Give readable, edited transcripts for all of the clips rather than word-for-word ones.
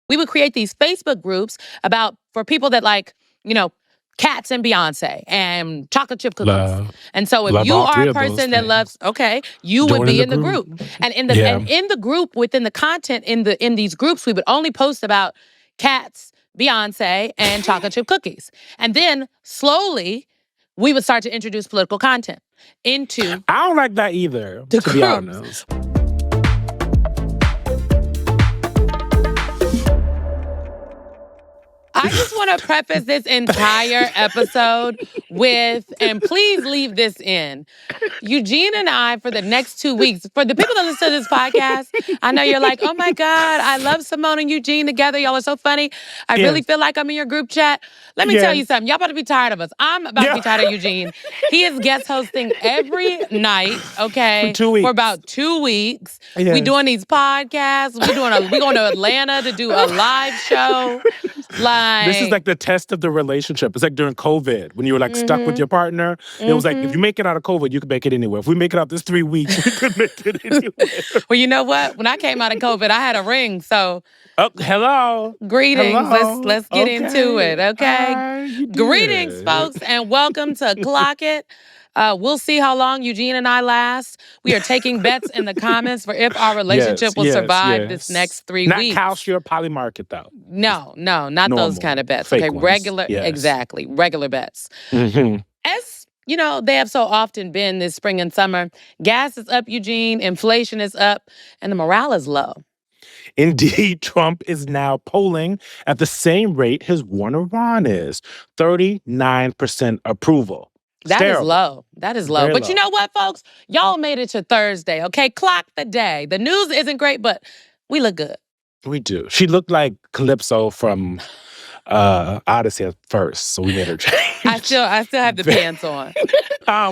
we would create these Facebook groups for people that like, cats and Beyonce and chocolate chip cookies. Love. And so if Love you all are three a of those person that loves, things. you would Join be the in the group. group. And in Yeah. the group, within the content in these groups, we would only post about cats, Beyonce, and chocolate chip cookies. And then slowly we would start to introduce political content into I don't like that either, the to be groups. honest. I just want to preface this entire episode with, and please leave this in, Eugene and I, for the next 2 weeks, for the people that listen to this podcast, I know you're like, oh my God, I love Simone and Eugene together. Y'all are so funny. I really feel like I'm in your group chat. Let me tell you something. Y'all about to be tired of us. I'm about to be tired of Eugene. He is guest hosting every night, okay? For 2 weeks. For about 2 weeks. Yes. We doing these podcasts. We going to Atlanta to do a live show. This is like the test of the relationship. It's like during COVID when you were like stuck with your partner. It was like, if you make it out of COVID, you can make it anywhere. If we make it out this 3 weeks, we could make it anywhere. Well, you know what? When I came out of COVID, I had a ring. So hello. Greetings. Hello. Let's get into it, okay? You did. Greetings, folks, and welcome to Clock It. We'll see how long Eugene and I last. We are taking bets in the comments for if our relationship will survive this next 3 weeks. Not Kalshi or Polymarket, though. No, not those kind of bets. Fake okay, ones. regular, Yes. exactly, regular bets. Mm-hmm. As you know, they have so often been this spring and summer. Gas is up, Eugene. Inflation is up, and the morale is low. Indeed, Trump is now polling at the same rate his war in Iran is, 39% approval. That is low. That is low. Very But low. you know what, folks? Y'all made it to Thursday, okay? Clock the day. The news isn't great, but we look good. We do. She looked like Calypso from Odyssey at first, so we made her change. I still have the pants on.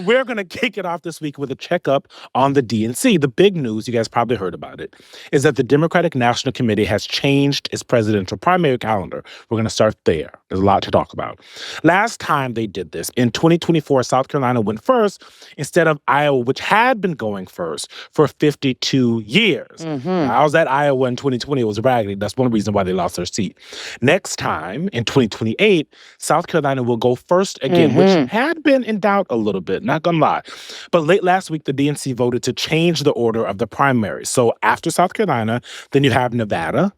We're going to kick it off this week with a checkup on the DNC. The big news, you guys probably heard about it, is that the Democratic National Committee has changed its presidential primary calendar. We're going to start there. There's a lot to talk about. Last time they did this, in 2024, South Carolina went first instead of Iowa, which had been going first for 52 years. I was at Iowa in 2020. It was raggedy. That's one reason why they lost their seat. Next time, in 2028, South Carolina will go first again, which had been in doubt a little bit, not gonna lie. But late last week, the DNC voted to change the order of the primaries. So after South Carolina, then you have Nevada,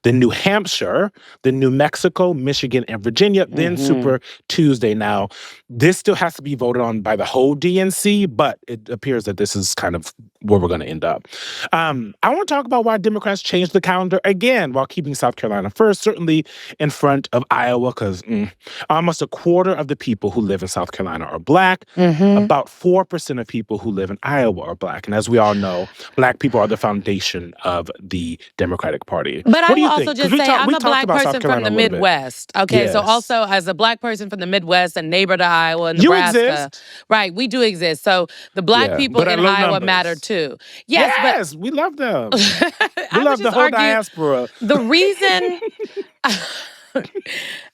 then New Hampshire, then New Mexico, Michigan, and Virginia, then Super Tuesday. Now, this still has to be voted on by the whole DNC, but it appears that this is kind of where we're going to end up. I want to talk about why Democrats changed the calendar again while keeping South Carolina first, certainly in front of Iowa, because almost a quarter of the people who live in South Carolina are Black. About 4% of people who live in Iowa are Black. And as we all know, Black people are the foundation of the Democratic Party. But I will think? also 'Cause just say I'm a Black person from the Midwest. Okay, so Yes. also as a Black person from the Midwest and neighbor to Iowa and You Nebraska. exist. Right, we do exist. So the Black Yeah, people but at in low Iowa numbers. matter too. Yes, we love them. But We I love would the just whole argue diaspora. the reason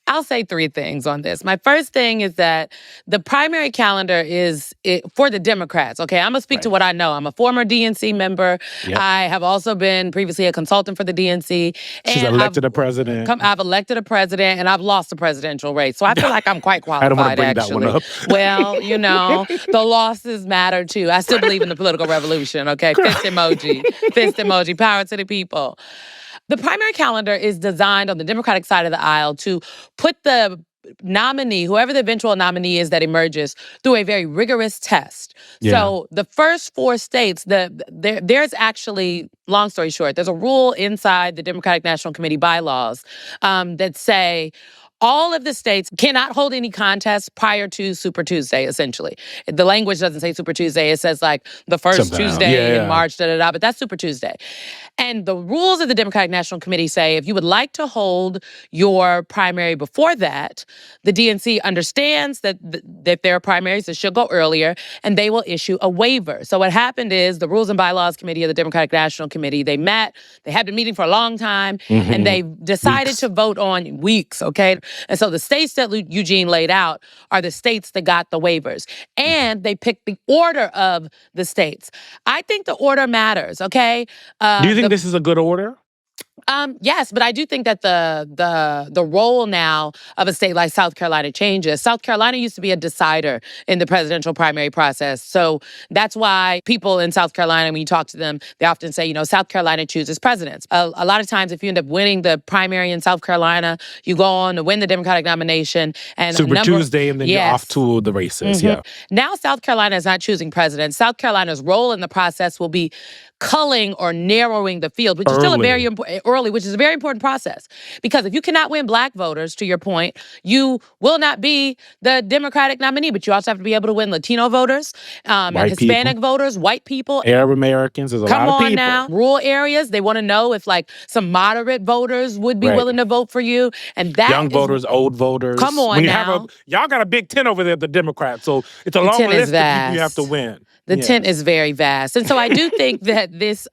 I'll say 3 things on this. My first thing is that the primary calendar is for the Democrats. Okay, I'm gonna speak to what I know. I'm a former DNC member. Yep. I have also been previously a consultant for the DNC. She's and elected a president. I've elected a president and I've lost the presidential race. So I feel like I'm quite I don't wanna qualified, bring that actually. one up. Well, you know, the losses matter too. I still believe in the political revolution, okay? Fist emoji. Fist emoji. Power to the people. The primary calendar is designed on the Democratic side of the aisle to put the nominee, whoever the eventual nominee is that emerges, through a very rigorous test. Yeah. So the first 4 states, there's actually, long story short, there's a rule inside the Democratic National Committee bylaws that say all of the states cannot hold any contests prior to Super Tuesday, essentially. The language doesn't say Super Tuesday. It says like the first Something else. Tuesday Yeah. in March, but that's Super Tuesday. And the rules of the Democratic National Committee say if you would like to hold your primary before that, the DNC understands that if there are primaries that should go earlier, and they will issue a waiver. So what happened is the Rules and Bylaws Committee of the Democratic National Committee, they met, they had been meeting for a long time, and they decided to vote on weeks, okay? And so the states that Eugene laid out are the states that got the waivers. And they picked the order of the states. I think the order matters, okay? Do you think this is a good order? Yes, but I do think that the role now of a state like South Carolina changes. South Carolina used to be a decider in the presidential primary process. So that's why people in South Carolina, when you talk to them, they often say, South Carolina chooses presidents. A lot of times, if you end up winning the primary in South Carolina, you go on to win the Democratic nomination. And Super Tuesday, and then you're off to the races. Yeah. Now South Carolina is not choosing presidents. South Carolina's role in the process will be culling or narrowing the field, which is still a very important, which is a very important process. Because if you cannot win Black voters, to your point, you will not be the Democratic nominee. But you also have to be able to win Latino voters, and Hispanic voters, white people, Arab Americans. There's a lot of people. Come on now, rural areas. They want to know if some moderate voters would be willing to vote for you, and that young voters, old voters. Come on now. Y'all got a big tent over there, the Democrats. So it's a long list of people you have to win. The tent is very vast. And so I do think that this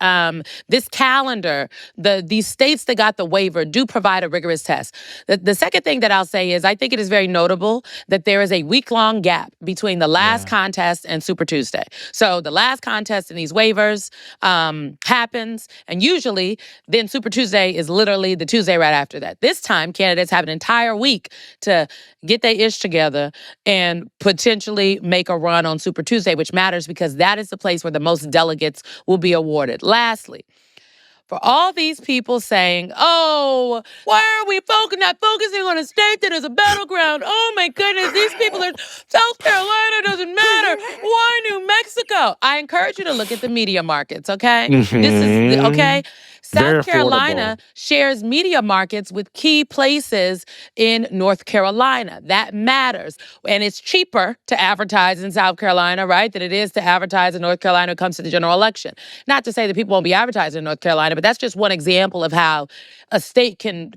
calendar, these states that got the waiver do provide a rigorous test. The second thing that I'll say is I think it is very notable that there is a week-long gap between the last contest and Super Tuesday. So the last contest in these waivers happens, and usually then Super Tuesday is literally the Tuesday right after that. This time, candidates have an entire week to get their ish together and potentially make a run on Super Tuesday, which matters because that is the place where the most delegates will be awarded. Lastly, for all these people saying, oh, why are we not focusing on a state that is a battleground? Oh, my goodness, these people are, South Carolina doesn't matter. Why New Mexico? I encourage you to look at the media markets, okay? This is, okay? South Carolina shares media markets with key places in North Carolina. That matters. And it's cheaper to advertise in South Carolina, right, than it is to advertise in North Carolina when it comes to the general election. Not to say that people won't be advertising in North Carolina, but that's just one example of how a state can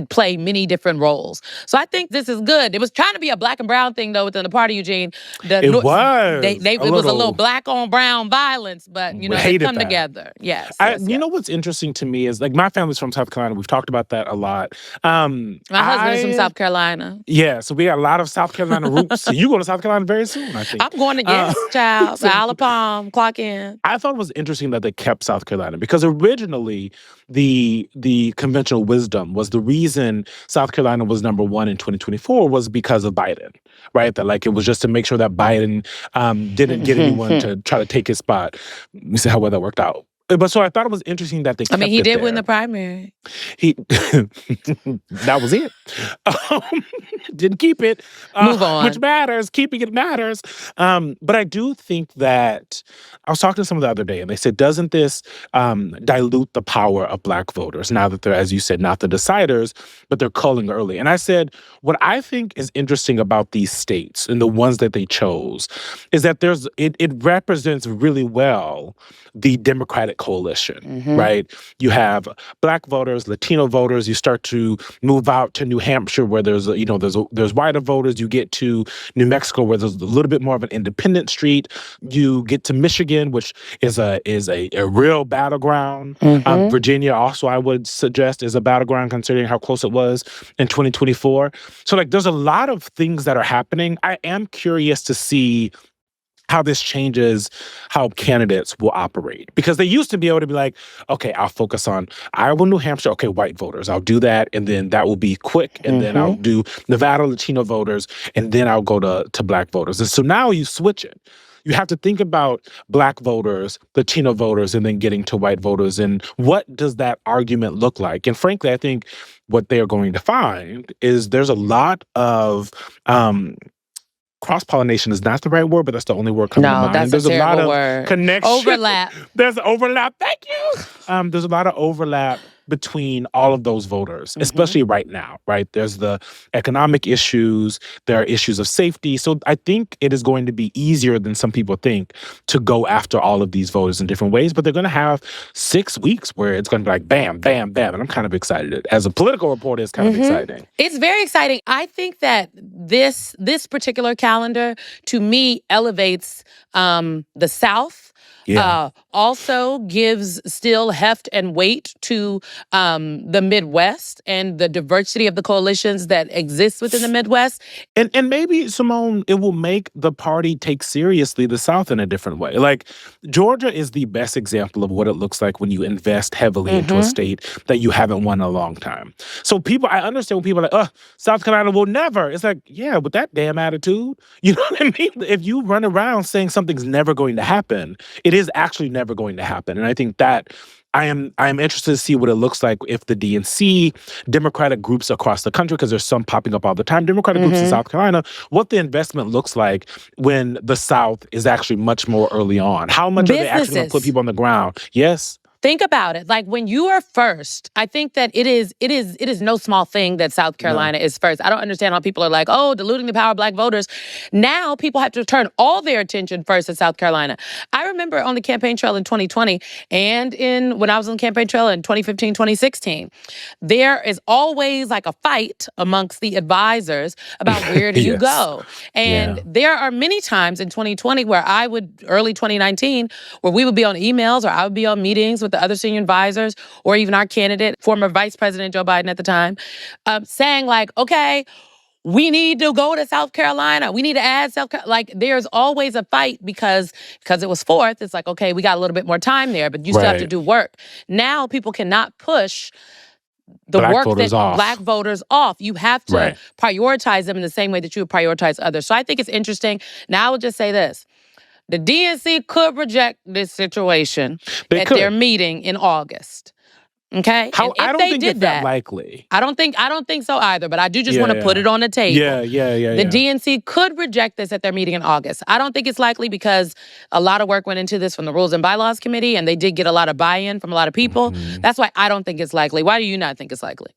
play many different roles. So I think this is good. It was trying to be a black and brown thing, though, within the party, Eugene. It was. It was a little black on brown violence, but, they come together. Yes. You know what's interesting to me is my family's from South Carolina. We've talked about that a lot. My husband is from South Carolina. Yeah, so we got a lot of South Carolina roots. So you go to South Carolina very soon, I think. I'm going to child. So, Isle of Palm, clock in. I thought it was interesting that they kept South Carolina because originally the conventional wisdom was the reason South Carolina was number one in 2024 was because of Biden, right? That it was just to make sure that Biden didn't get anyone to try to take his spot. Let me see how well that worked out. But so I thought it was interesting that they kept he did there. win the primary. That was it. Didn't keep it. Move on. Which matters. Keeping it matters. But I do think that I was talking to someone the other day, and they said, doesn't this dilute the power of Black voters now that they're, as you said, not the deciders, but they're culling early? And I said, what I think is interesting about these states and the ones that they chose is that it represents really well the Democratic coalition, right? You have Black voters, Latino voters. You start to move out to New Hampshire, where there's whiter voters. You get to New Mexico, where there's a little bit more of an independent street. You get to Michigan, which is a real battleground. Virginia, also, I would suggest, is a battleground, considering how close it was in 2024. So, there's a lot of things that are happening. I am curious to see how this changes how candidates will operate. Because they used to be able to be like, okay, I'll focus on Iowa, New Hampshire, okay, white voters. I'll do that, and then that will be quick. And then I'll do Nevada, Latino voters, and then I'll go to Black voters. And so now you switch it. You have to think about Black voters, Latino voters, and then getting to white voters. And what does that argument look like? And frankly, I think what they're going to find is there's a lot of cross-pollination is not the right word, but that's the only word coming to mind. That's there's a terrible lot of word. Connection. Overlap. There's overlap. Thank you. There's a lot of overlap between all of those voters, especially right now, right? There's the economic issues. There are issues of safety. So I think it is going to be easier than some people think to go after all of these voters in different ways. But they're going to have 6 weeks where it's going to be like bam, bam, bam. And I'm kind of excited. As a political reporter, it's kind of exciting. It's very exciting. I think that this particular calendar, to me, elevates the South Yeah. Also gives still heft and weight to the Midwest and the diversity of the coalitions that exist within the Midwest. And maybe, Simone, it will make the party take seriously the South in a different way. Like, Georgia is the best example of what it looks like when you invest heavily into a state that you haven't won in a long time. So I understand when people are like, oh, South Carolina will never. It's like, yeah, with that damn attitude, you know what I mean? If you run around saying something's never going to happen, it is actually never going to happen. And I think that I am interested to see what it looks like if the DNC, Democratic groups across the country, because there's some popping up all the time, Democratic groups in South Carolina, what the investment looks like when the South is actually much more early on. How much are they actually going to put people on the ground? Yes. Think about it. Like when you are first, I think that it is no small thing that South Carolina is first. I don't understand how people are like, oh, diluting the power of Black voters. Now people have to turn all their attention first to South Carolina. I remember on the campaign trail in 2020 and when I was on the campaign trail in 2015, 2016, there is always like a fight amongst the advisors about where do you go. And there are many times in 2020 where early 2019, where we would be on emails or I would be on meetings with the other senior advisors or even our candidate, former Vice President Joe Biden at the time, saying like, okay, we need to go to South Carolina. We need to add South Carolina. Like there's always a fight because it was fourth. It's like, okay, we got a little bit more time there, but you still have to do work. Now people cannot push the work that Black voters off. You have to prioritize them in the same way that you would prioritize others. So I think it's interesting. Now I will just say this. The DNC could reject this situation at their meeting in August. Okay? I don't think it's that likely. I don't think so either, but I do just want to put it on the table. The DNC could reject this at their meeting in August. I don't think it's likely because a lot of work went into this from the Rules and Bylaws Committee, and they did get a lot of buy-in from a lot of people. That's why I don't think it's likely. Why do you not think it's likely?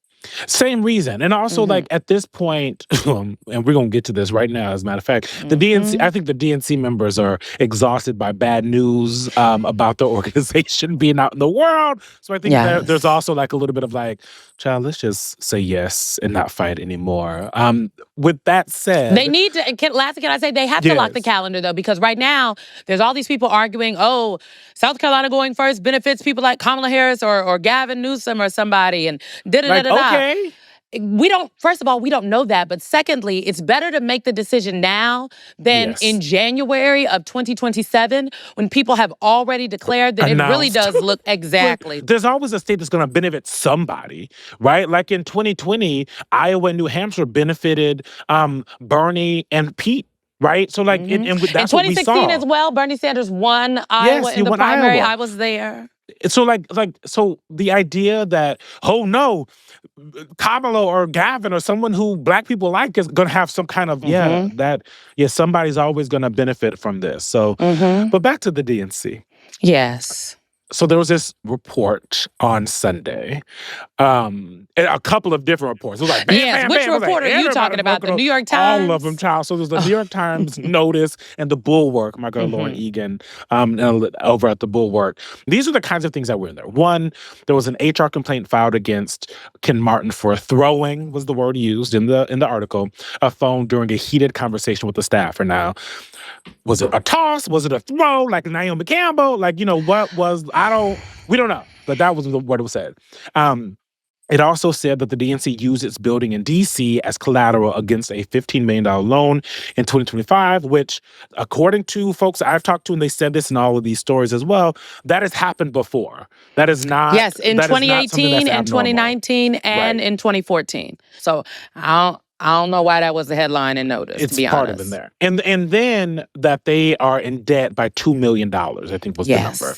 Same reason. And also, like, at this point, and we're going to get to this right now, as a matter of fact, the DNC, I think the DNC members are exhausted by bad news about their organization being out in the world. So I think there's also like a little bit of like, child, let's just say yes and not fight anymore. With that said, they need to, can I say, they have to lock the calendar though, because right now there's all these people arguing, oh, South Carolina going first benefits people like Kamala Harris or Gavin Newsom or somebody and da-da-da-da-da. Okay. First of all, we don't know that. But secondly, it's better to make the decision now than in January of 2027 when people have already declared that it really does look exactly. There's always a state that's going to benefit somebody, right? Like in 2020, Iowa and New Hampshire benefited Bernie and Pete. Right? So like, and that's what we saw. In 2016 as well, Bernie Sanders won Iowa in the primary. I was there. So so the idea that, oh no, Kamala or Gavin or someone who Black people like is going to have some kind of, somebody's always going to benefit from this. So, but back to the DNC. Yes. So there was this report on Sunday, and a couple of different reports. It was like, bam, which report are you talking about? The New York Times? All of them, child. So there's the New York Times Notice and the Bulwark. My girl Lauren Egan over at the Bulwark. These are the kinds of things that were in there. One, there was an HR complaint filed against Ken Martin for throwing, was the word used in the article, a phone during a heated conversation with the staffer. Now, was it a toss? Was it a throw? Like Naomi Campbell? Like, what was, we don't know. But that was what it was said. It also said that the DNC used its building in D.C. as collateral against a $15 million loan in 2025, which, according to folks I've talked to, and they said this in all of these stories as well, that has happened before. That is not. Yes, in 2018 and 2019 and in 2014. So I don't know why that was the headline in Notice, to be honest. It's part of it there. And then that they are in debt by $2 million, I think was the number.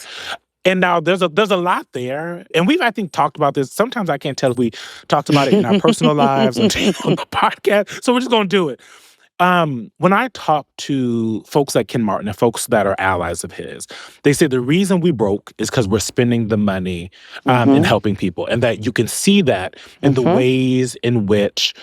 And now there's a lot there. And we've, I think, talked about this. Sometimes I can't tell if we talked about it in our personal lives or on the podcast. So we're just going to do it. When I talk to folks like Ken Martin and folks that are allies of his, they say the reason we broke is because we're spending the money in helping people. And that you can see that in the ways in which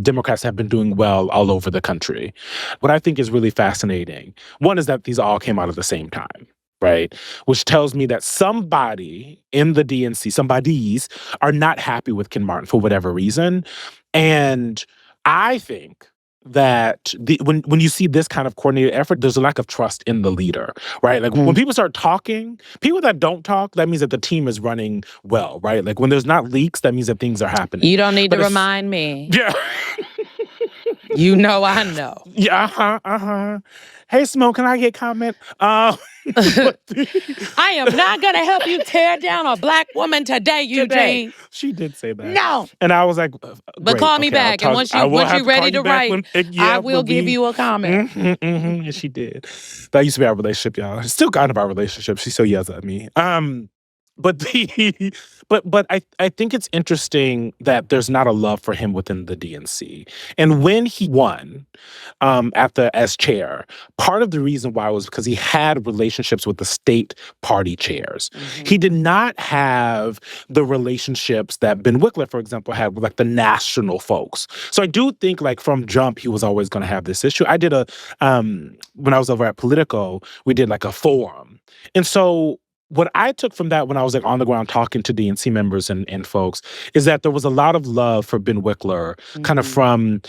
Democrats have been doing well all over the country. What I think is really fascinating, one is that these all came out at the same time. Right? Which tells me that somebody in the DNC, somebodies, are not happy with Ken Martin for whatever reason. And I think that when you see this kind of coordinated effort, there's a lack of trust in the leader, right? Like when people start talking, people that don't talk, that means that the team is running well, right? Like when there's not leaks, that means that things are happening. You don't need to remind me. Yeah. You know I know. Yeah, Hey, Smoke, can I get comment? I am not going to help you tear down a Black woman today, Eugene. She did say that. No. And I was like, but call me back. And once you're ready to write, I will give you a comment. And she did. That used to be our relationship, y'all. It's still kind of our relationship. She still yells at me. But I think it's interesting that there's not a love for him within the DNC. And when he won as chair, part of the reason why was because he had relationships with the state party chairs. Mm-hmm. He did not have the relationships that Ben Wickler, for example, had with like the national folks. So I do think like from jump, he was always going to have this issue. I did when I was over at Politico, we did like a forum. And so what I took from that when I was like on the ground talking to DNC members and folks is that there was a lot of love for Ben Wickler, kind of from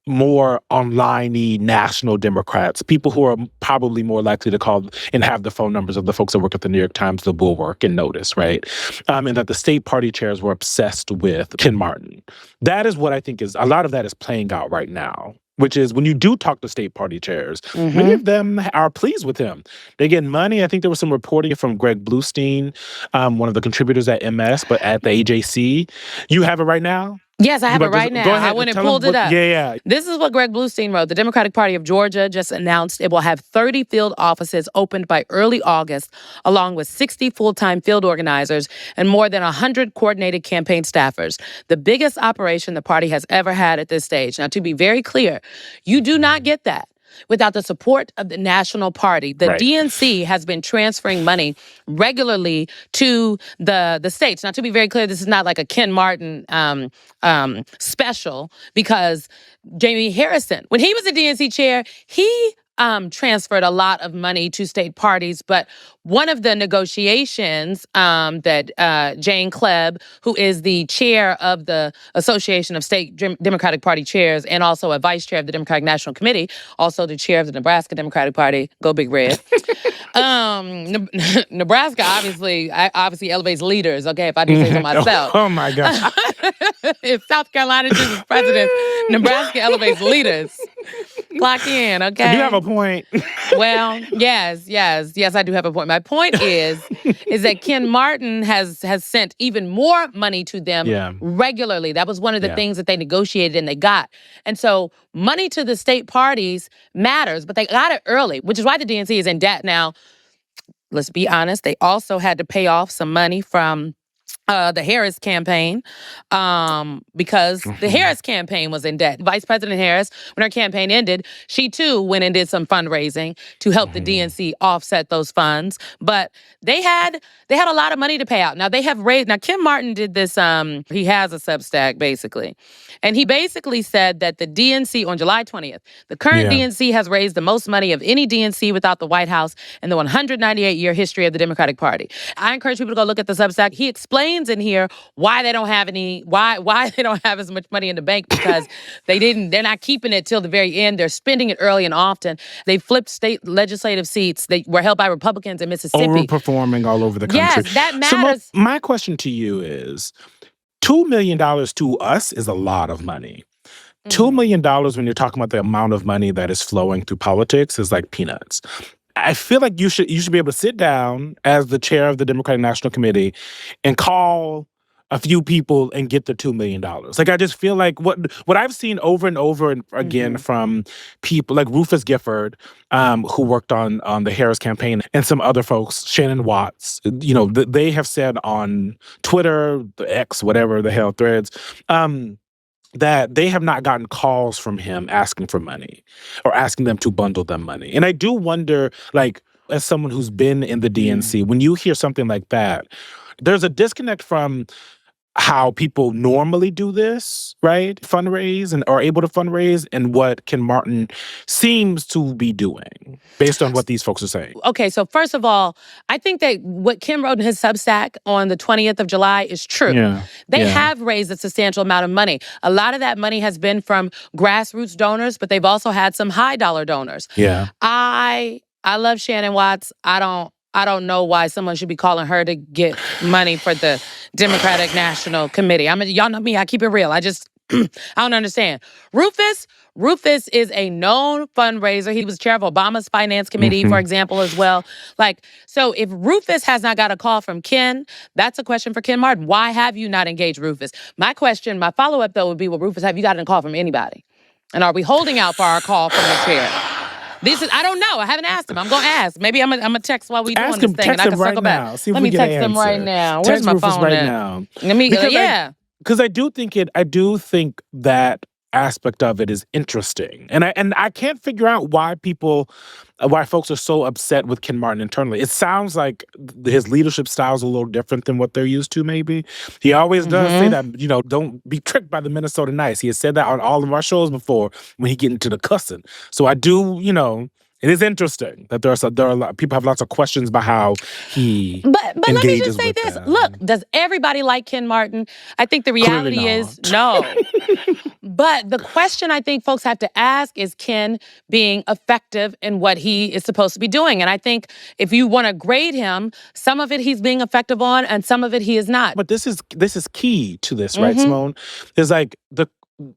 more online-y national Democrats, people who are probably more likely to call and have the phone numbers of the folks that work at the New York Times, the Bulwark, and Notice, right? And that the state party chairs were obsessed with Ken Martin. That is what I think is, a lot of that is playing out right now. Which is when you do talk to state party chairs, many of them are pleased with him. They get money. I think there was some reporting from Greg Bluestein, one of the contributors at MS, but at the AJC. You have it right now? Yes, I have it right now. I went and pulled it up. Yeah. This is what Greg Bluestein wrote. The Democratic Party of Georgia just announced it will have 30 field offices opened by early August, along with 60 full-time field organizers and more than 100 coordinated campaign staffers. The biggest operation the party has ever had at this stage. Now, to be very clear, you do not get that without the support of the national party. The DNC has been transferring money regularly to the states. Now, to be very clear, this is not like a Ken Martin special, because Jamie Harrison, when he was the DNC chair, he transferred a lot of money to state parties. But one of the negotiations that Jane Klebb, who is the chair of the Association of State Democratic Party Chairs and also a vice chair of the Democratic National Committee, also the chair of the Nebraska Democratic Party, go Big Red. Nebraska obviously elevates leaders, okay, if I do say so myself. Oh my God. If South Carolina chooses president, Nebraska elevates leaders. Clock in, okay? You have a point. Well, yes, I do have a point. My point is that Ken Martin has sent even more money to them regularly. That was one of the things that they negotiated and they got. And so money to the state parties matters, but they got it early, which is why the DNC is in debt now. Let's be honest, they also had to pay off some money from the Harris campaign, because the Harris campaign was in debt. Vice President Harris, when her campaign ended, she too went and did some fundraising to help the DNC offset those funds. But they had a lot of money to pay out. Now they have raised. Now Ken Martin did this. He has a Substack basically, and he basically said that the DNC on July 20th, the current DNC has raised the most money of any DNC without the White House in the 198-year history of the Democratic Party. I encourage people to go look at the Substack. He explains in here why they don't have why they don't have as much money in the bank, because they're not keeping it till the very end. They're spending it early and often. They flipped state legislative seats. They were held by Republicans in Mississippi. Overperforming all over the country. Yes, that matters. So my question to you is, $2 million to us is a lot of money. $2 million when you're talking about the amount of money that is flowing through politics is like peanuts. I feel like you should be able to sit down as the chair of the Democratic National Committee and call a few people and get the $2 million. Like, I just feel like what I've seen over and over and again from people like Rufus Gifford, who worked on the Harris campaign, and some other folks, Shannon Watts, they have said on Twitter, the X, whatever the hell, Threads, that they have not gotten calls from him asking for money or asking them to bundle them money. And I do wonder, like, as someone who's been in the DNC, when you hear something like that, there's a disconnect from how people normally do this, right? Fundraise and are able to fundraise, and what Ken Martin seems to be doing based on what these folks are saying. Okay, so first of all, I think that what Kim wrote in his Substack on the 20th of July is true. Yeah. They have raised a substantial amount of money. A lot of that money has been from grassroots donors, but they've also had some high dollar donors. Yeah. I love Shannon Watts. I don't know why someone should be calling her to get money for the Democratic National Committee. Y'all know me, I keep it real. I don't understand. Rufus is a known fundraiser. He was chair of Obama's Finance Committee, for example, as well. So if Rufus has not got a call from Ken, that's a question for Ken Martin. Why have you not engaged Rufus? My follow-up, though, would be, well, Rufus, have you gotten a call from anybody? And are we holding out for our call from the chair? I don't know. I haven't asked him. I'm going to ask. Maybe I'm going to text while we doing this thing, and I can circle back. Let me text him right now. Where's my phone right at? Now. Let me, Because I do think that aspect of it is interesting. And I can't figure out why folks are so upset with Ken Martin internally. It sounds like his leadership style is a little different than what they're used to, maybe. He always does say that, don't be tricked by the Minnesota Nice. He has said that on all of our shows before when he get into the cussing. So I do, it is interesting that there are a lot, people have lots of questions about how he But let me just say with this. them. Look, does everybody like Ken Martin? I think the reality is no. But the question I think folks have to ask is Ken being effective in what he is supposed to be doing? And I think if you want to grade him, some of it he's being effective on and some of it he is not. But this is key to this, right, Simone? Is like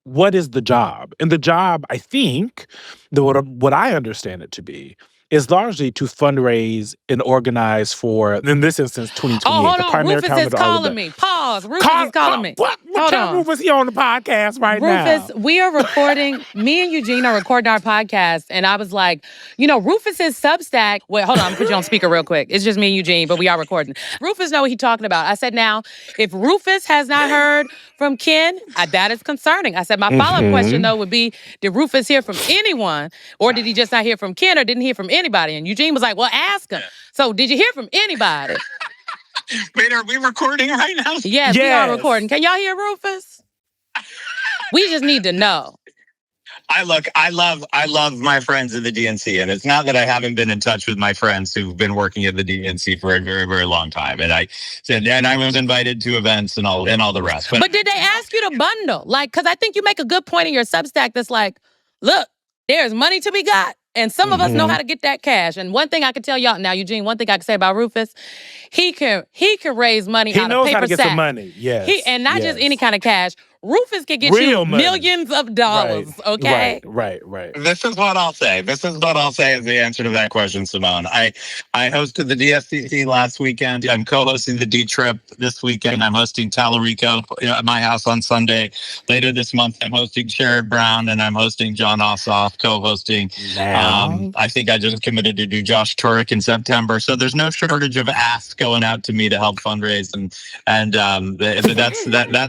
what is the job? And the job, I think, what I understand it to be, is largely to fundraise and organize for, in this instance, 2028. Oh, hold the on. primary Rufus is calling me. Pause. Rufus is calling me. What? Hold Tell on. Rufus he on the podcast right now. Rufus, we are recording, me and Eugene are recording our podcast, and I was like, Rufus's Substack, wait, hold on, I'm gonna put you on speaker real quick. It's just me and Eugene, but we are recording. Rufus know what he's talking about. I said, now, if Rufus has not heard from Ken, that is concerning. I said, my follow-up question, though, would be, did Rufus hear from anyone, or did he just not hear from Ken, or didn't hear from anybody? And Eugene was like, well, ask him. So, did you hear from anybody? Wait, are we recording right now? Yes, we are recording. Can y'all hear Rufus? We just need to know. I love my friends at the DNC, and it's not that I haven't been in touch with my friends who've been working at the DNC for a very, very long time. And I was invited to events and all the rest. But did they ask you to bundle? Because I think you make a good point in your Substack that's like, look, there's money to be got. And some of us know how to get that cash. And one thing I can tell y'all now, Eugene, one thing I can say about Rufus, he can raise money out of paper sacks. He knows how to get some money, yes. And not just any kind of cash. Rufus can get real you money. Millions of dollars, okay? Right. This is what I'll say. This is what I'll say as the answer to that question, Simone. I hosted the DSCC last weekend. I'm co-hosting the D-Trip this weekend. I'm hosting Tallarico at my house on Sunday. Later this month, I'm hosting Sherrod Brown, and I'm hosting John Ossoff, co-hosting. I think I just committed to do Josh Turek in September. So there's no shortage of asks going out to me to help fundraise, and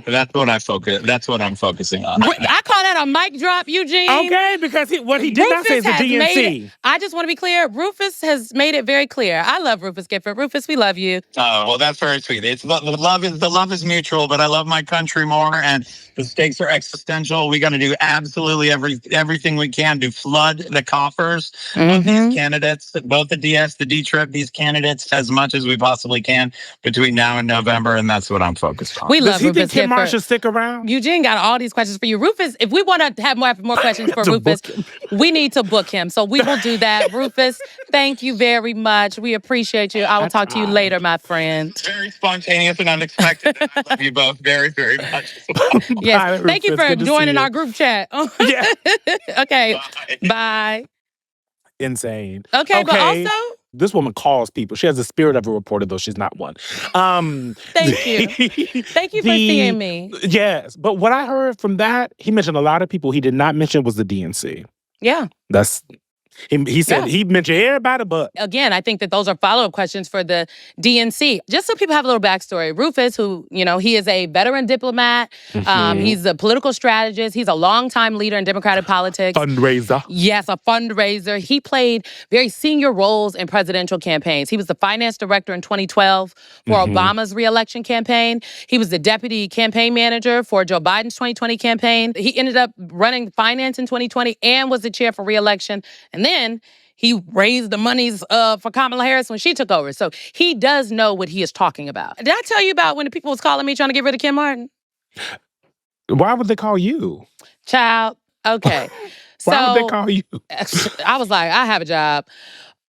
that's what I focus. That's what I'm focusing on. I call that a mic drop, Eugene. Okay, because what he did not say is the DNC. I just want to be clear. Rufus has made it very clear. I love Rufus Gifford. Rufus, we love you. Oh, well, that's very sweet. The love is mutual, but I love my country more, and the stakes are existential. We got to do absolutely everything we can to flood the coffers of these candidates, both the DS, the D-Trip, these candidates, as much as we possibly can between now and November, and that's what I'm focused on. We love Does he Rufus think Ken Gifford. Martin should stick around? Eugene got all these questions for you. Rufus, if we want to have more questions for Rufus, we need to book him. So we will do that. Rufus, thank you very much. We appreciate you. I will talk to you later, my friend. It's very spontaneous and unexpected. I love you both very, very much. Yes. Thank you for joining our group chat. Yeah. Okay. Bye. Insane. Okay, but also, this woman calls people. She has the spirit of a reporter, though she's not one. Thank you. Thank you for seeing me. Yes. But what I heard from that, he mentioned a lot of people he did not mention was the DNC. Yeah. That's He said Yeah. he mentioned everybody but. Again, I think that those are follow-up questions for the DNC. Just so people have a little backstory, Rufus, who, he is a veteran diplomat. He's a political strategist. He's a longtime leader in Democratic politics. Fundraiser. Yes, a fundraiser. He played very senior roles in presidential campaigns. He was the finance director in 2012 for Obama's re-election campaign. He was the deputy campaign manager for Joe Biden's 2020 campaign. He ended up running finance in 2020 and was the chair for re-election. And then he raised the monies for Kamala Harris when she took over. So he does know what he is talking about. Did I tell you about when the people was calling me trying to get rid of Ken Martin? Why would they call you? Child, okay. Why would they call you? I was like, I have a job.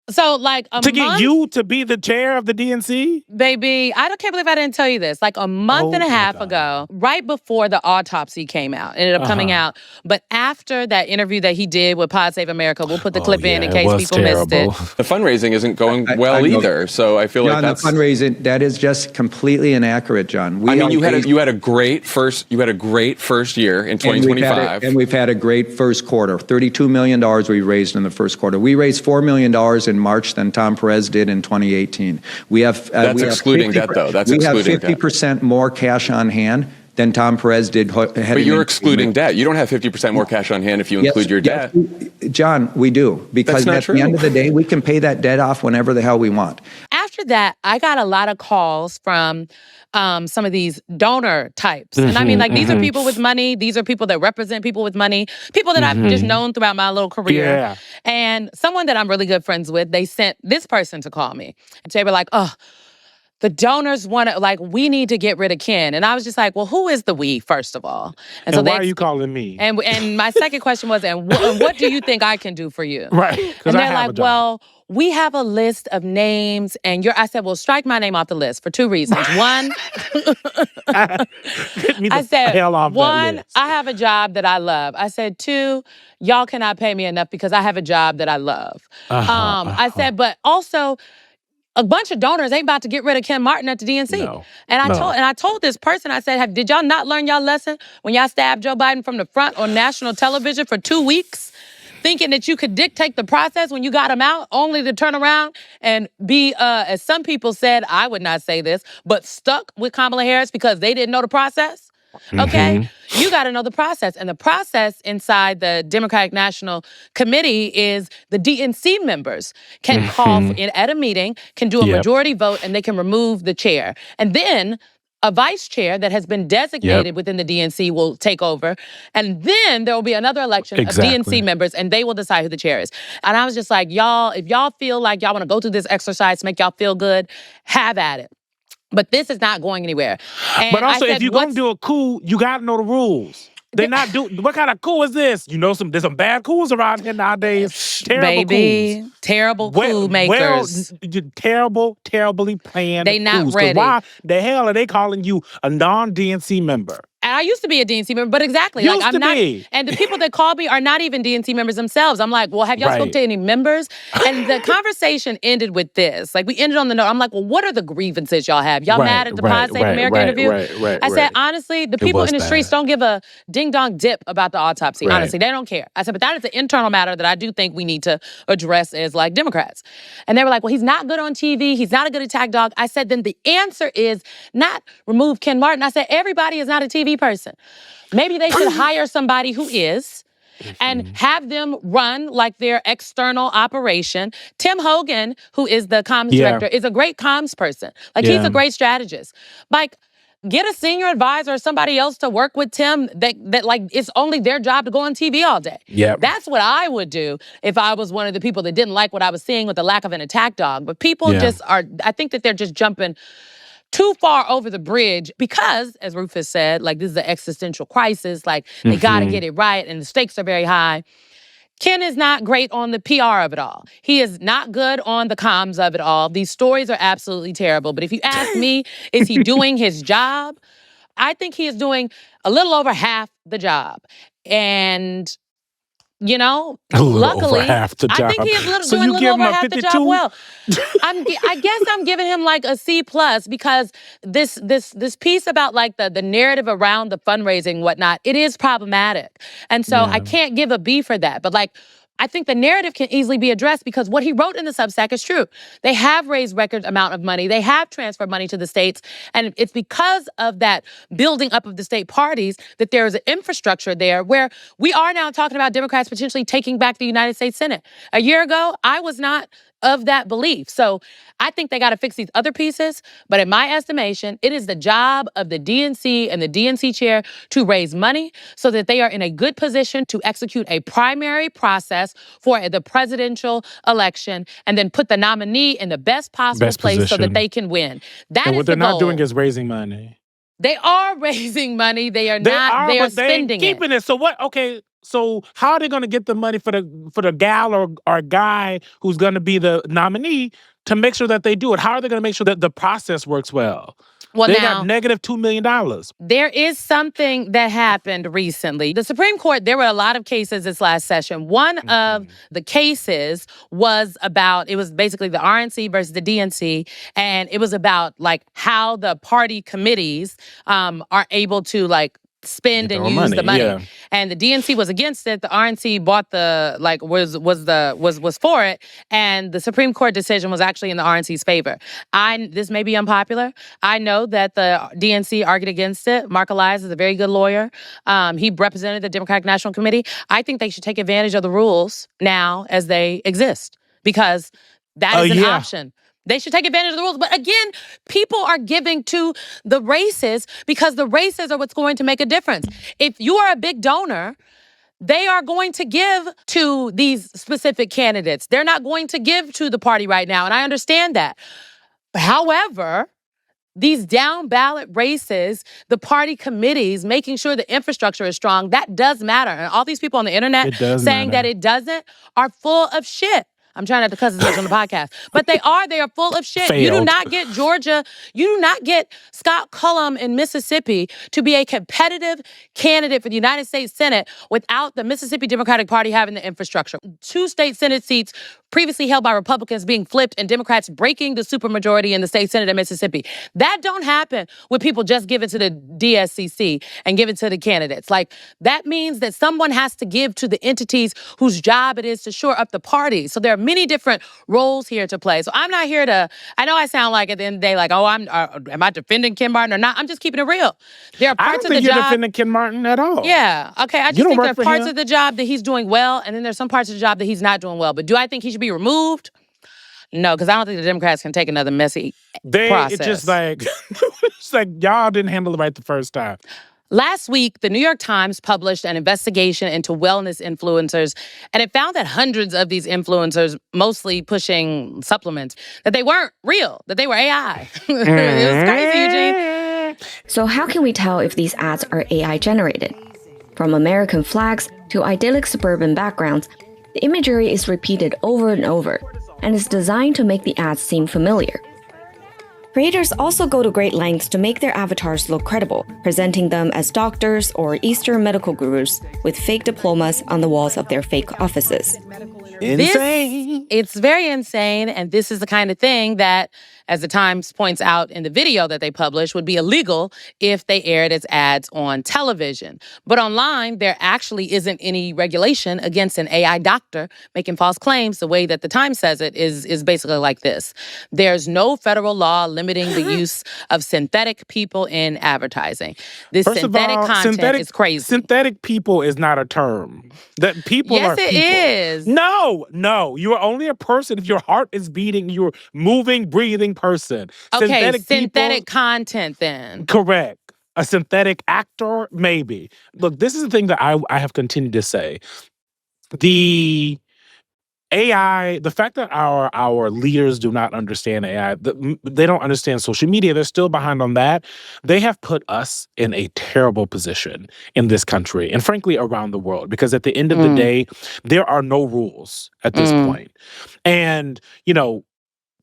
So like to get you to be the chair of the DNC? Baby, can't believe I didn't tell you this. Like a month and a half ago, right before the autopsy came out, it ended up coming out. But after that interview that he did with Pod Save America, we'll put the clip in case people missed it. The fundraising isn't going well either. So I feel John, like that's the fundraising, that is just completely inaccurate, John. you had a great first year in 2025. And we've had a great first quarter. $32 million we raised in the first quarter. We raised $4 million in March than Tom Perez did in 2018. That's excluding debt, though. That's excluding debt. We have 50% more cash on hand than Tom Perez did. But you're excluding debt. You don't have 50% more cash on hand if you include your debt. John, we do. Because at the end of the day, we can pay that debt off whenever the hell we want. After that, I got a lot of calls from some of these donor types. And I mean, like, these are people with money. These are people that represent people with money. People that I've just known throughout my little career. Yeah. And someone that I'm really good friends with, they sent this person to call me. And they were like, the donors want to, like, we need to get rid of Ken. And I was just like, well, who is the we, first of all? And so why are you calling me? And my second question was, and what do you think I can do for you? Right. And they're like, well, we have a list of names, and I said, well, strike my name off the list for two reasons. One, get me the hell off that list. I have a job that I love. I said, two, y'all cannot pay me enough because I have a job that I love. I said, but also, a bunch of donors ain't about to get rid of Ken Martin at the DNC. No. And I told this person, I said, did y'all not learn y'all lesson when y'all stabbed Joe Biden from the front on national television for 2 weeks? Thinking that you could dictate the process when you got him out, only to turn around and be, as some people said, I would not say this, but stuck with Kamala Harris because they didn't know the process? Okay? You got to know the process. And the process inside the Democratic National Committee is the DNC members can call at a meeting, can do a majority vote, and they can remove the chair. And then a vice chair that has been designated within the DNC will take over. And then there will be another election of DNC members, and they will decide who the chair is. And I was just like, y'all, if y'all feel like y'all want to go through this exercise to make y'all feel good, have at it. But this is not going anywhere. And but also, if you're going to do a coup, you got to know the rules. They're not doing. What kind of coup is this? There's some bad coups around here nowadays. Terrible coups. Terrible coup makers. Terribly planned. They not coups. ready. Why the hell are they calling you a non-DNC member? And I used to be a DNC member, but exactly. I'm not. And the people that call me are not even DNC members themselves. I'm like, well, have y'all spoke to any members? And the conversation ended with this. Like, we ended on the note. I'm like, well, what are the grievances y'all have? Y'all mad at the Pod Save America interview? I said, honestly, the people in the streets don't give a ding-dong dip about the autopsy. Honestly, they don't care. I said, but that is an internal matter that I do think we need to address as, like, Democrats. And they were like, well, he's not good on TV. He's not a good attack dog. I said, then the answer is not remove Ken Martin. I said, everybody is not a TV person. Maybe they should hire somebody who is and have them run like their external operation. Tim Hogan, who is the comms director, is a great comms person. Like, he's a great strategist. Like, get a senior advisor or somebody else to work with Tim that like, it's only their job to go on TV all day. That's what I would do if I was one of the people that didn't like what I was seeing with the lack of an attack dog. But people just are, I think that they're just jumping too far over the bridge because, as Rufus said, like, this is an existential crisis. Like, they got to get it right, and the stakes are very high. Ken is not great on the PR of it all. He is not good on the comms of it all. These stories are absolutely terrible. But if you ask me, is he doing his job? I think he is doing a little over half the job. And luckily, half the job. I think he is doing a little over half the job well. I guess I'm giving him like a C+ because this piece about like the narrative around the fundraising and whatnot, it is problematic. And so I can't give a B for that. But like, I think the narrative can easily be addressed because what he wrote in the Substack is true. They have raised record amount of money. They have transferred money to the states. And it's because of that building up of the state parties that there is an infrastructure there where we are now talking about Democrats potentially taking back the United States Senate. A year ago, I was not of that belief. So I think they got to fix these other pieces. But in my estimation, it is the job of the DNC and the DNC chair to raise money so that they are in a good position to execute a primary process for the presidential election and then put the nominee in the best possible place so position. that they can win. That And is what they're the not goal. doing is raising money. They are raising money. They are not. They are but they ain't spending keeping it. So what? Okay. So how are they going to get the money for the gal or guy who's going to be the nominee to make sure that they do it? How are they going to make sure that the process works well? Well, They now, got negative $2 million. there is something that happened recently. The Supreme Court, there were a lot of cases this last session. One of the cases was about, it was basically the RNC versus the DNC, and it was about like how the party committees are able to like spend Get and their use own the money, money. yeah. And the DNC was against it. The RNC bought the like was for it. And the Supreme Court decision was actually in the RNC's favor. This may be unpopular. I know that the DNC argued against it. Mark Elias is a very good lawyer. He represented the Democratic National Committee. I think they should take advantage of the rules now as they exist because that is an Yeah. option. They should take advantage of the rules. But again, people are giving to the races because the races are what's going to make a difference. If you are a big donor, they are going to give to these specific candidates. They're not going to give to the party right now. And I understand that. However, these down ballot races, the party committees, making sure the infrastructure is strong, that does matter. And all these people on the internet It does saying matter. that it doesn't are full of shit. I'm trying not to cuss as much on the podcast, but they are full of shit. You do Failed. not get Georgia, you do not get Scott Cullum in Mississippi to be a competitive candidate for the United States Senate without the Mississippi Democratic Party having the infrastructure. 2 state Senate seats previously held by Republicans being flipped and Democrats breaking the supermajority in the state Senate of Mississippi. That don't happen when people just give it to the DSCC and give it to the candidates. Like, that means that someone has to give to the entities whose job it is to shore up the party. So there are many different roles here to play. So I'm not here to, I know I sound like at the end of the day, like, oh, am I defending Ken Martin or not? I'm just keeping it real. There are I parts don't of the think you're job. defending Ken Martin at all. Yeah. Okay. I You just don't think there work are for parts him. of the job that he's doing well, and then there's some parts of the job that he's not doing well. But do I think he should be removed? No, because I don't think the Democrats can take another messy process. It's just like, it's like y'all didn't handle it right the first time. Last week, the New York Times published an investigation into wellness influencers, and it found that hundreds of these influencers, mostly pushing supplements, that they weren't real, that they were AI. It was crazy, Eugene. So how can we tell if these ads are AI generated? From American flags to idyllic suburban backgrounds, the imagery is repeated over and over and is designed to make the ads seem familiar. Creators also go to great lengths to make their avatars look credible, presenting them as doctors or Eastern medical gurus with fake diplomas on the walls of their fake offices. It's very insane, and this is the kind of thing that, as the Times points out in the video that they published, would be illegal if they aired as ads on television. But online, there actually isn't any regulation against an AI doctor making false claims. The way that the Times says it is basically like this. There's no federal law limiting the use of synthetic people in advertising. This First of synthetic all, content is crazy. Synthetic people is not a term. That people are Yes, it people. is. No. You are only a person if your heart is beating, you're moving, breathing person. Okay, synthetic people, content then. correct. A synthetic actor, maybe. Look, this is the thing that I have continued to say. The AI, the fact that our leaders do not understand AI, they don't understand social media, they're still behind on that. They have put us in a terrible position in this country and frankly around the world because at the end of the day, there are no rules at this point. And,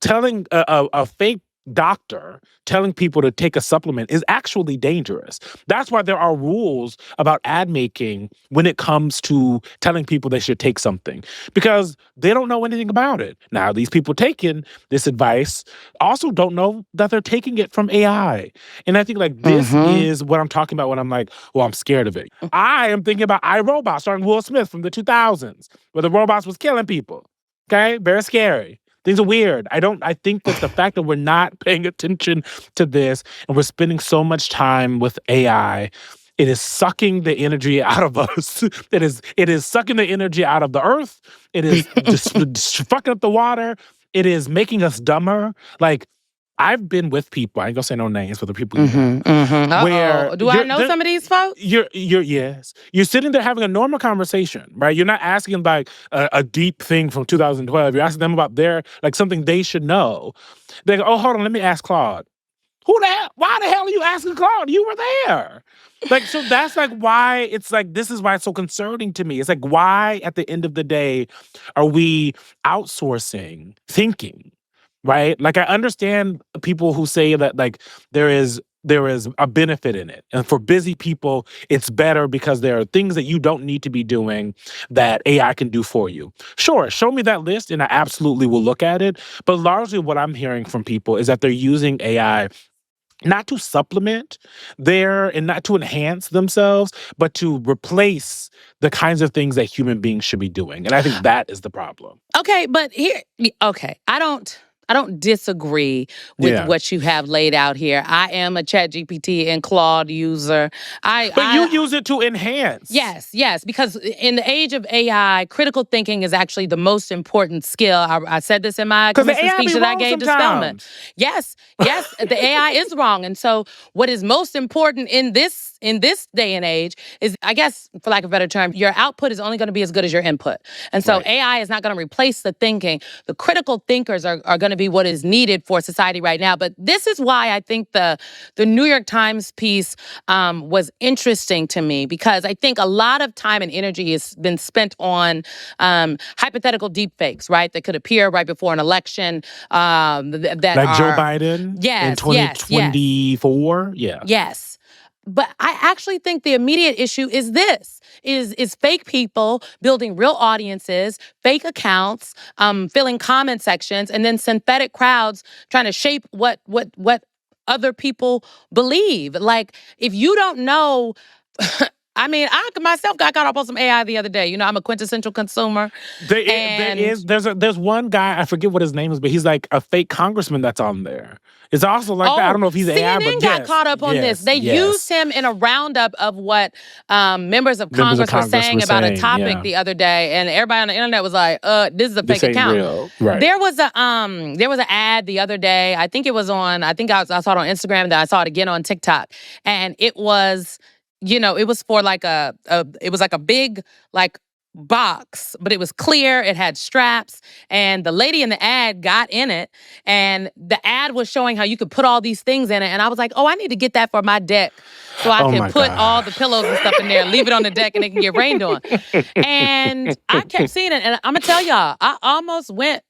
telling a fake doctor telling people to take a supplement is actually dangerous. That's why there are rules about ad making when it comes to telling people they should take something, because they don't know anything about it. Now, these people taking this advice also don't know that they're taking it from AI. And I think like this is what I'm talking about when I'm like, well, I'm scared of it. I am thinking about iRobot starring Will Smith from the 2000s, where the robots was killing people. Okay? Very scary. Things are weird. I think that the fact that we're not paying attention to this and we're spending so much time with AI, it is sucking the energy out of us. It is sucking the energy out of the earth. It is just fucking up the water. It is making us dumber. Like, I've been with people, I ain't gonna say no names, but the people you know, where do I know some of these folks? Yes. You're sitting there having a normal conversation, right? You're not asking like a deep thing from 2012. You're asking them about like something they should know. They go, oh, hold on, let me ask Claude. Why the hell are you asking Claude? You were there. Like, so that's like why it's like, this is why it's so concerning to me. It's like, why at the end of the day are we outsourcing thinking? Right? Like, I understand people who say that like there is a benefit in it. And for busy people, it's better because there are things that you don't need to be doing that AI can do for you. Sure, show me that list and I absolutely will look at it. But largely what I'm hearing from people is that they're using AI not to supplement and not to enhance themselves, but to replace the kinds of things that human beings should be doing. And I think that is the problem. Okay, but I don't disagree with what you have laid out here. I am a ChatGPT and Claude user. But you use it to enhance. Yes, because in the age of AI, critical thinking is actually the most important skill. I said this in my commission speech that I gave to Spelman. Yes, the AI is wrong. And so what is most important in this day and age is, I guess, for lack of a better term, your output is only going to be as good as your input. And so AI is not going to replace the thinking. The critical thinkers are going to be what is needed for society right now. But this is why I think the New York Times piece was interesting to me, because I think a lot of time and energy has been spent on hypothetical deepfakes, right? That could appear right before an election. Joe Biden in 2024? Yes. Yes. But I actually think the immediate issue is this, is fake people building real audiences, fake accounts, filling comment sections, and then synthetic crowds trying to shape what other people believe. Like, if you don't know... I mean, I myself got caught up on some AI the other day. You know, I'm a quintessential consumer. There's one guy, I forget what his name is, but he's like a fake congressman that's on there. It's also like that. I don't know if he's AI, but CNN got caught up on this. They used him in a roundup of what members of Congress were saying about a topic the other day, and everybody on the internet was like, "This is a fake account." Real. Right. There was an ad the other day. I think it was on. I saw it on Instagram. Then I saw it again on TikTok, and it was. You know, it was for like it was like a big like box, but it was clear. It had straps, and the lady in the ad got in it, and the ad was showing how you could put all these things in it. And I was like, oh, I need to get that for my deck, so I can put all the pillows and stuff in there, and leave it on the deck, and it can get rained on. And I kept seeing it, and I'm gonna tell y'all, I almost went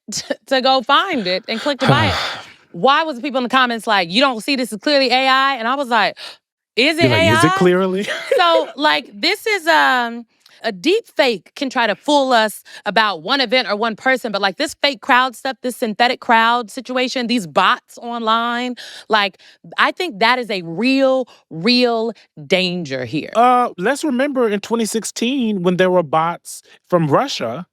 to go find it and click to buy it. Why was the people in the comments like, you don't see this is clearly AI? And I was like, is it AI? Is it clearly? So, like, this is a deep fake can try to fool us about one event or one person, but like this fake crowd stuff, this synthetic crowd situation, these bots online, like, I think that is a real danger here. Let's remember in 2016 when there were bots from Russia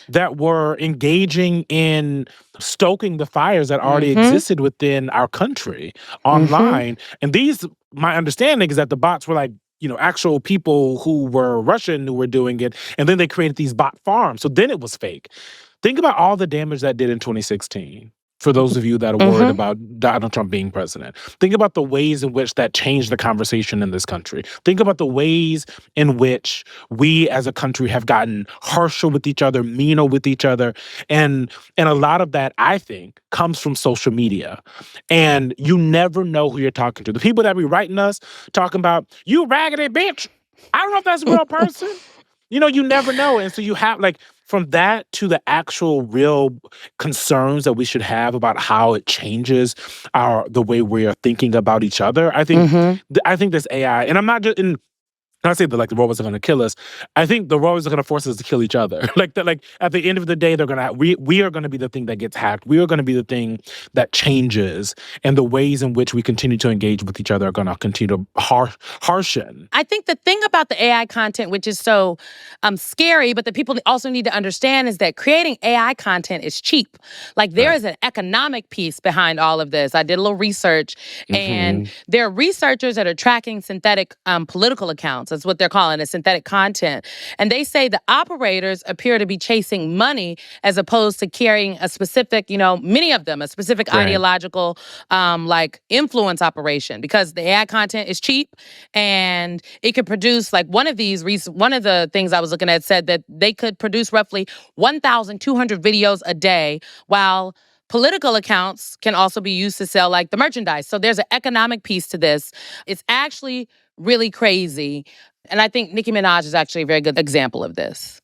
that were engaging in stoking the fires that already existed within our country online. And my understanding is that the bots were like, actual people who were Russian who were doing it. And then they created these bot farms. So then it was fake. Think about all the damage that did in 2016. For those of you that are worried about Donald Trump being president. Think about the ways in which that changed the conversation in this country. Think about the ways in which we as a country have gotten harsher with each other, meaner with each other. And a lot of that, I think, comes from social media. And you never know who you're talking to. The people that be writing us, talking about, you raggedy bitch. I don't know if that's a real person. You never know. And so you have, like, from that to the actual real concerns that we should have about how it changes the way we are thinking about each other, I think I think this AI, and I'm not just in. I say that like the robots are going to kill us. I think the robots are going to force us to kill each other. Like at the end of the day, they're going to we are going to be the thing that gets hacked. We are going to be the thing that changes, and the ways in which we continue to engage with each other are going to continue to harshen. I think the thing about the AI content, which is so scary, but that people also need to understand, is that creating AI content is cheap. Like there is an economic piece behind all of this. I did a little research, and there are researchers that are tracking synthetic political accounts. That's what they're calling it, synthetic content. And they say the operators appear to be chasing money as opposed to carrying a specific, many of them, a specific ideological like influence operation, because the AI content is cheap and it could produce like one of the things I was looking at said that they could produce roughly 1,200 videos a day, while political accounts can also be used to sell like the merchandise. So there's an economic piece to this. It's actually really crazy. And I think Nicki Minaj is actually a very good example of this.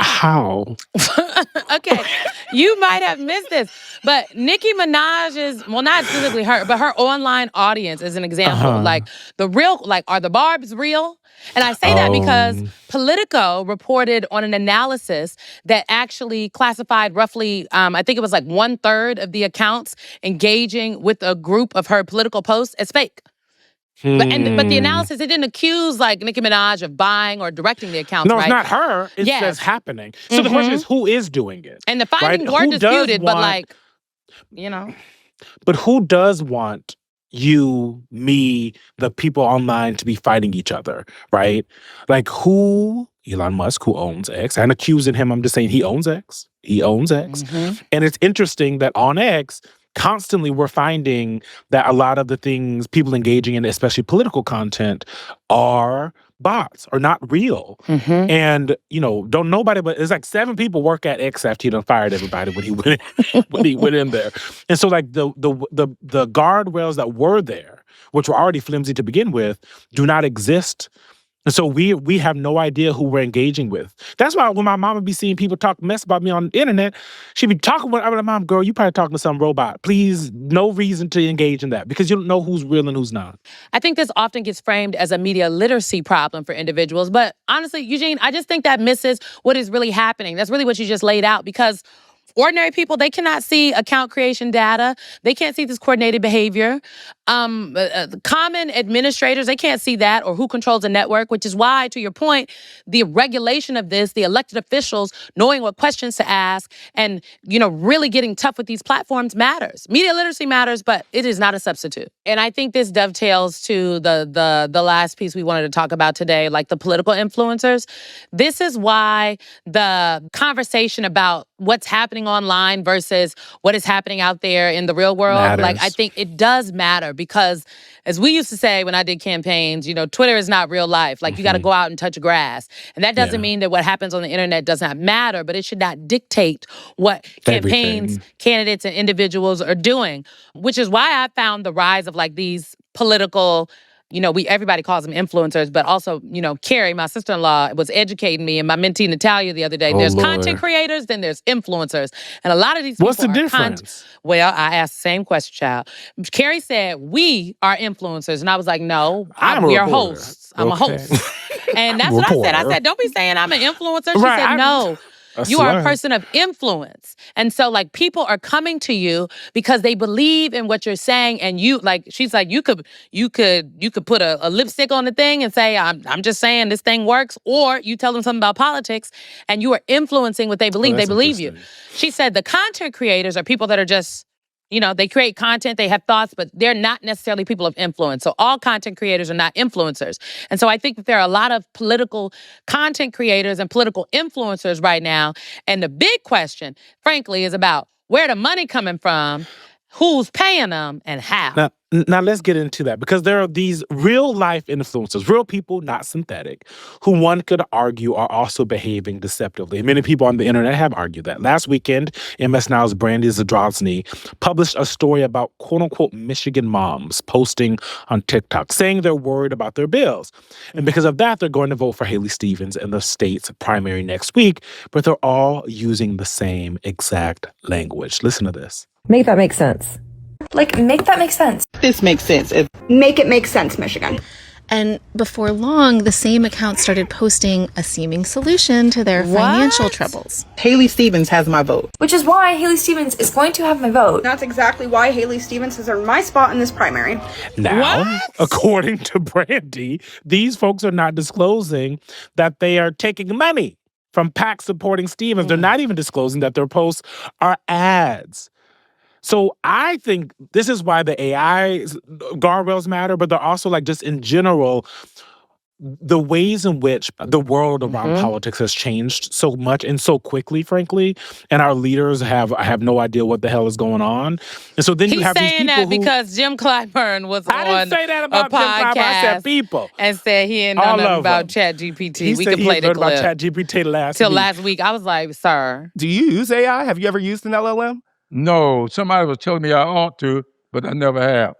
How? Okay, you might have missed this, but Nicki Minaj's, well, not specifically her, but her online audience is an example. Like are the barbs real? And I say that because Politico reported on an analysis that actually classified roughly, I think it was like 1/3 of the accounts engaging with a group of her political posts as fake. But the analysis, it didn't accuse like Nicki Minaj of buying or directing the accounts. No, right? It's not her. It's just happening. So the question is, who is doing it? And the findings were disputed, but like, But who does want you, me, the people online to be fighting each other, right? Like who? Elon Musk, who owns X. I'm accusing him. I'm just saying he owns X. He owns X. And it's interesting that on X, constantly we're finding that a lot of the things people engaging in, especially political content, are bots, are not real. And, don't nobody, but it's like 7 people work at X after he done fired everybody when he went in there. And so like the guardrails that were there, which were already flimsy to begin with, do not exist. And so we have no idea who we're engaging with. That's why when my mom would be seeing people talk mess about me on the internet, she'd be talking with, I'm like, Mom, girl, you probably talking to some robot. Please, no reason to engage in that, because you don't know who's real and who's not. I think this often gets framed as a media literacy problem for individuals. But honestly, Eugene, I just think that misses what is really happening. That's really what you just laid out, because ordinary people, they cannot see account creation data. They can't see this coordinated behavior. Common administrators, they can't see that, or who controls the network, which is why, to your point, the regulation of this, the elected officials knowing what questions to ask and, really getting tough with these platforms matters. Media literacy matters, but it is not a substitute. And I think this dovetails to the last piece we wanted to talk about today, like the political influencers. This is why the conversation about what's happening online versus what is happening out there in the real world, matters. like I think it does matter, because as we used to say when I did campaigns, Twitter is not real life. Like you got to go out and touch grass. And that doesn't mean that what happens on the internet does not matter, but it should not dictate what campaigns, candidates, and individuals are doing, which is why I found the rise of like these political, everybody calls them influencers, but also, Carrie, my sister-in-law, was educating me and my mentee Natalia the other day. There's content creators, then there's influencers. And a lot of these people What's the difference? Well, I asked the same question, child. Carrie said, we are influencers. And I was like, no, we are hosts. I'm a host. And that's what I said. I said, don't be saying I'm an influencer. She said, no. You are a person of influence. And so like people are coming to you because they believe in what you're saying. And she's like, you could put a lipstick on the thing and say, I'm just saying this thing works. Or you tell them something about politics and you are influencing what they believe. They believe you. She said the content creators are people that are just, they create content, they have thoughts, but they're not necessarily people of influence. So all content creators are not influencers. And so I think that there are a lot of political content creators and political influencers right now. And the big question, frankly, is about where the money coming from, who's paying them, and how. Now let's get into that because there are these real life influencers, real people, not synthetic, who one could argue are also behaving deceptively. Many people on the internet have argued that. Last weekend, MS Now's Brandy Zadrozny published a story about quote unquote Michigan moms posting on TikTok saying they're worried about their bills. And because of that, they're going to vote for Haley Stevens in the state's primary next week, but they're all using the same exact language. Listen to this. Make that make sense. Make that make sense. This makes sense. Make it make sense, Michigan. And before long, the same account started posting a seeming solution to their financial troubles. Haley Stevens has my vote. Which is why Haley Stevens is going to have my vote. That's exactly why Haley Stevens has earned my spot in this primary. Now, according to Brandy, these folks are not disclosing that they are taking money from PAC supporting Stevens. They're not even disclosing that their posts are ads. So I think this is why the AI guardrails matter, but they're also like just in general, the ways in which the world around politics has changed so much and so quickly, frankly, and our leaders have no idea what the hell is going on. And so then you have these people He's saying that because Jim Clyburn was I didn't say that about a podcast Jim Clyburn. I said people. and said he didn't know All nothing of about them. ChatGPT. He We said could he play had the heard about clip. ChatGPT last Till week. last week, I was like, sir. Do you use AI? Have you ever used an LLM? No, somebody was telling me I ought to, but I never have.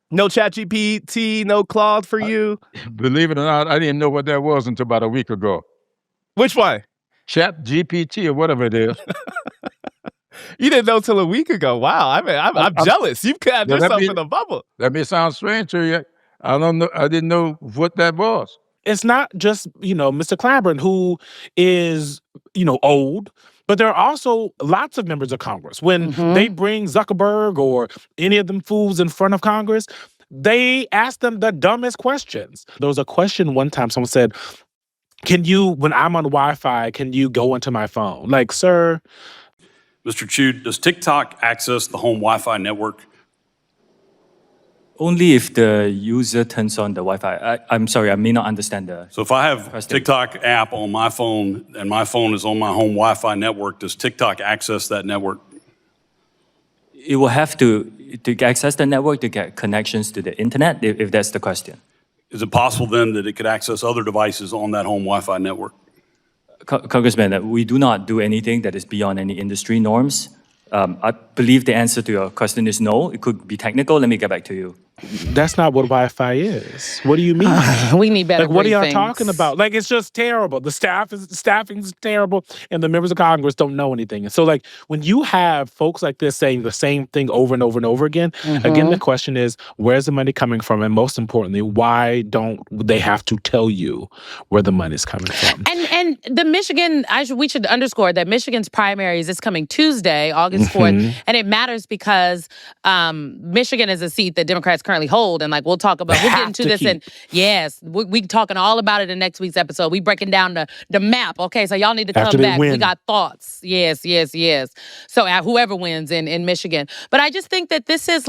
No ChatGPT, no Claude for you? Believe it or not, I didn't know what that was until about a week ago. Which one? ChatGPT or whatever it is. You didn't know till a week ago. Wow, I'm jealous. You've got Yeah, yourself in a bubble. That may sound strange to you. I don't know. I didn't know what that was. It's not just, Mr. Clyburn, who is, old, but there are also lots of members of Congress. When they bring Zuckerberg or any of them fools in front of Congress, they ask them the dumbest questions. There was a question one time someone said, when I'm on Wi-Fi, can you go into my phone? Like, sir. Mr. Chu, does TikTok access the home Wi-Fi network? Only if the user turns on the Wi-Fi. I'm sorry, I may not understand the So if I have question. TikTok app on my phone and my phone is on my home Wi-Fi network, does TikTok access that network? It will have to access the network to get connections to the internet, if that's the question. Is it possible then that it could access other devices on that home Wi-Fi network? Congressman, we do not do anything that is beyond any industry norms. I believe the answer to your question is no. It could be technical. Let me get back to you. That's not what Wi-Fi is. What do you mean? We need better Like, what are y'all briefings. talking about? Like, it's just terrible. The staffing's terrible, and the members of Congress don't know anything. And so, like, when you have folks like this saying the same thing over and over and over again, again, the question is, where's the money coming from? And most importantly, why don't they have to tell you where the money's coming from? And the Michigan, we should underscore that Michigan's primaries is coming Tuesday, August 4th. And it matters because Michigan is a seat that Democrats currently hold. And we'll talk about, we'll get into this. And yes, we talking all about it in next week's episode. We breaking down the map. Okay, so y'all need to come After they back. We win. got thoughts. Yes. So whoever wins in Michigan. But I just think that this is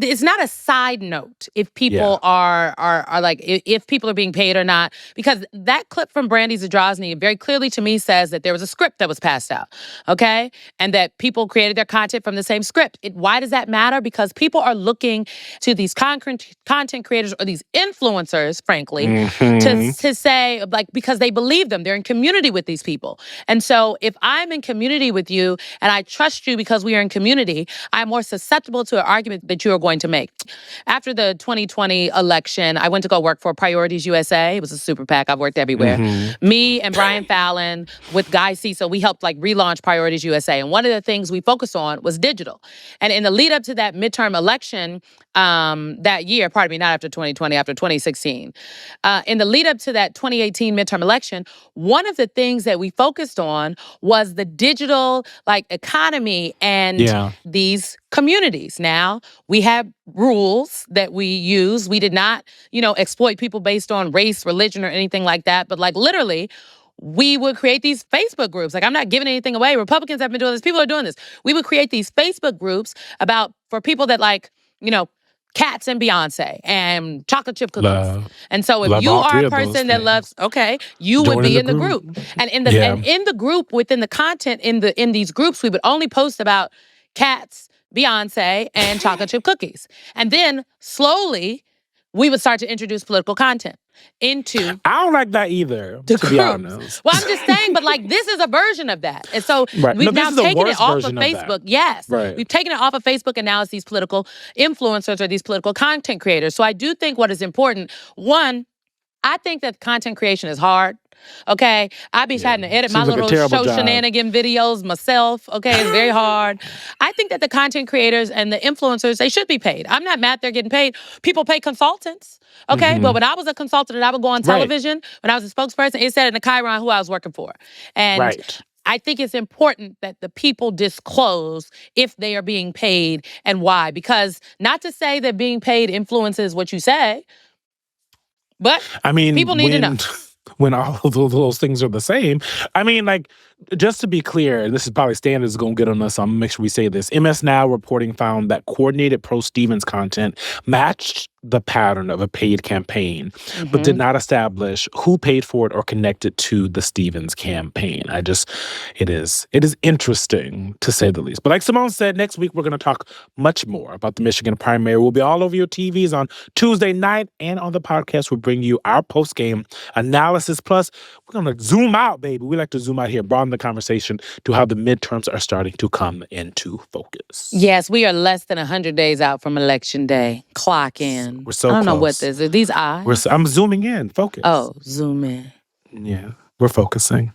it's not a side note if people are like, if people are being paid or not, because that clip from Brandy Zadrozny very clearly to me says that there was a script that was passed out, okay? And that people created their content from the same script. Why does that matter? Because people are looking to these content creators or these influencers, frankly, to say, because they believe them. They're in community with these people. And so if I'm in community with you and I trust you because we are in community, I'm more susceptible to an argument that you are going to make. After the 2020 election, I went to go work for Priorities USA. It was a super PAC. I've worked everywhere. Me and Brian Fallon with Guy Cecil, we helped relaunch Priorities USA. And one of the things we focused on was digital. And in the lead up to that midterm election that year, pardon me, not after 2020, after 2016, in the lead up to that 2018 midterm election, one of the things that we focused on was the digital economy and these communities. Now, we have rules that we use. We did not, exploit people based on race, religion, or anything like that. But literally, we would create these Facebook groups. I'm not giving anything away. Republicans have been doing this. People are doing this. We would create these Facebook groups for people that Cats and Beyonce and chocolate chip cookies. And so if you are a person that loves, you would be in the group. And in the group, within the content in these groups, we would only post about cats, Beyonce and chocolate chip cookies. And then slowly, we would start to introduce political content into I don't like that either, to be honest. Well, I'm just saying, but like this is a version of that. And so Right. we've No, this now is a taken worse it off of version of that. Facebook. Yes. Right. We've taken it off of Facebook and now it's these political influencers or these political content creators. So I do think what is important, one, I think that content creation is hard. Okay, I be having to edit my Seems like a little terrible show job. shenanigan videos myself. Okay, it's very hard. I think that the content creators and the influencers, they should be paid. I'm not mad they're getting paid. People pay consultants. Okay, but when I was a consultant and I would go on television, when I was a spokesperson, it said in the Chiron who I was working for. And Right. I think it's important that the people disclose if they are being paid and why. Because not to say that being paid influences what you say, but I mean, people need to know. When all of those things are the same. I mean, like, just to be clear, and this is probably Standards going to get on us, so I'm going to make sure we say this. MS Now reporting found that coordinated pro-Stevens content matched the pattern of a paid campaign, but did not establish who paid for it or connected to the Stevens campaign. It is interesting, to say the least. But like Simone said, next week we're going to talk much more about the Michigan primary. We'll be all over your TVs on Tuesday night, and on the podcast we'll bring you our post-game analysis. Plus, we're going to zoom out, baby. We like to zoom out here, broaden the conversation to how the midterms are starting to come into focus. Yes, we are less than 100 days out from Election Day. Clock in. We're so I don't know what close. this is. Are these eyes? I'm zooming in. Focus. Oh, zoom in. Yeah, we're focusing.